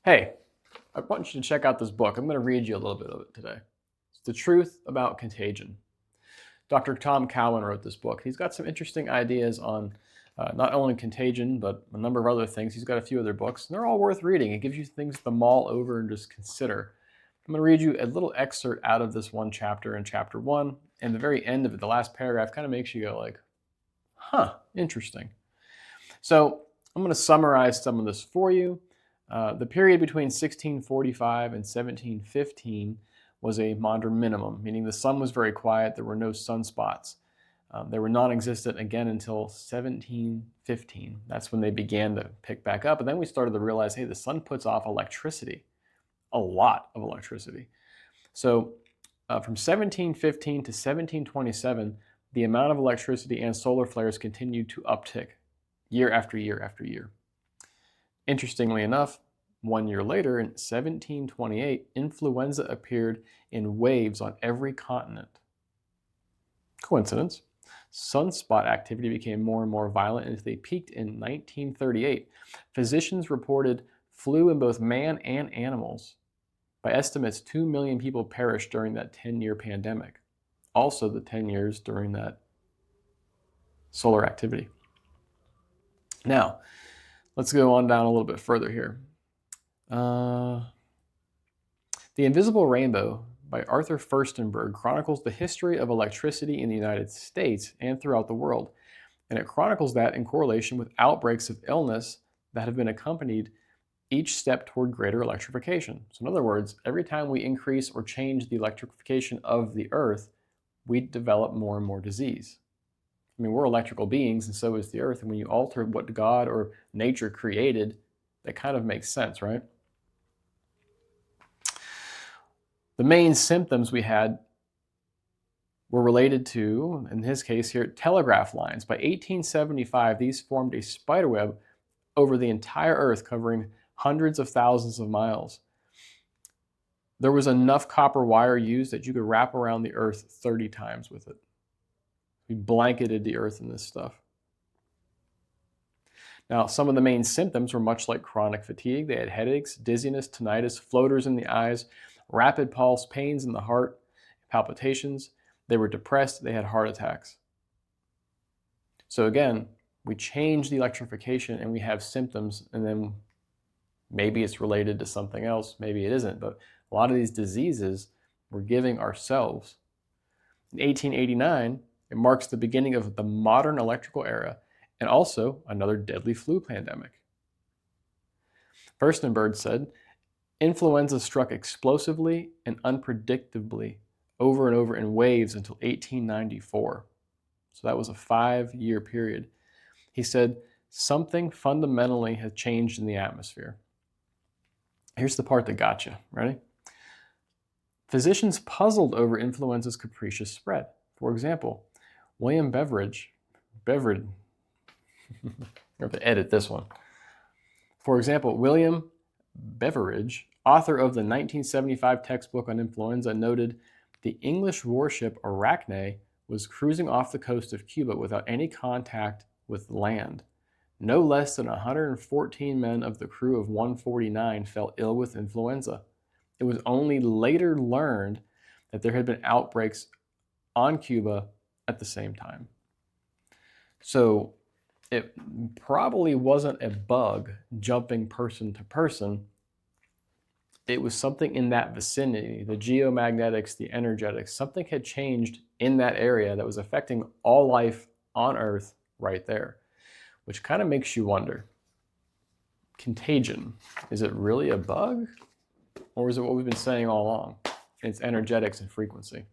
Hey, I want you to check out this book. I'm going to read you a little bit of it today. It's The Truth About Contagion. Dr. Tom Cowan wrote this book. He's got some interesting ideas on not only contagion, but a number of other things. He's got a few other books, and they're all worth reading. It gives you things to mull over and just consider. I'm going to read you a little excerpt out of this one chapter in chapter 1, and the very end of it, the last paragraph, kind of makes you go like, huh, interesting. So I'm going to summarize some of this for you. The period between 1645 and 1715 was a modern minimum, meaning the sun was very quiet, there were no sunspots. They were non-existent again until 1715. That's when they began to pick back up. And then we started to realize, hey, the sun puts off electricity, a lot of electricity. So from 1715 to 1727, the amount of electricity and solar flares continued to uptick year after year after year. Interestingly enough, 1 year later, in 1728, influenza appeared in waves on every continent. Coincidence? Sunspot activity became more and more violent until they peaked in 1938. Physicians reported flu in both man and animals. By estimates, 2 million people perished during that 10-year pandemic. Also the 10 years during that solar activity. Now, let's go on down a little bit further here. The Invisible Rainbow by Arthur Furstenberg chronicles the history of electricity in the United States and throughout the world. And it chronicles that in correlation with outbreaks of illness that have been accompanied each step toward greater electrification. So in other words, every time we increase or change the electrification of the earth, we develop more and more disease. I mean, we're electrical beings, and so is the earth. And when you alter what God or nature created, that kind of makes sense, right? The main symptoms we had were related to, in his case here, telegraph lines. By 1875, these formed a spiderweb over the entire earth, covering hundreds of thousands of miles. There was enough copper wire used that you could wrap around the earth 30 times with it. We blanketed the earth in this stuff. Now, some of the main symptoms were much like chronic fatigue. They had headaches, dizziness, tinnitus, floaters in the eyes, rapid pulse, pains in the heart, palpitations. They were depressed. They had heart attacks. So again, we change the electrification and we have symptoms, and then maybe it's related to something else, maybe it isn't, but a lot of these diseases we're giving ourselves. In 1889, it marks the beginning of the modern electrical era and also another deadly flu pandemic. Furstenberg said, influenza struck explosively and unpredictably over and over in waves until 1894. So that was a 5-year period. He said, something fundamentally has changed in the atmosphere. Here's the part that got you. Ready? Physicians puzzled over influenza's capricious spread. For example, William Beveridge, I have to edit this one. For example, William Beveridge, author of the 1975 textbook on influenza, noted the English warship Arachne was cruising off the coast of Cuba without any contact with land. No less than 114 men of the crew of 149 fell ill with influenza. It was only later learned that there had been outbreaks on Cuba at the same time. So it probably wasn't a bug jumping person to person. It was something in that vicinity, the geomagnetics, the energetics. Something had changed in that area that was affecting all life on Earth right there, which kind of makes you wonder, contagion, is it really a bug? Or is it what we've been saying all along? It's energetics and frequency.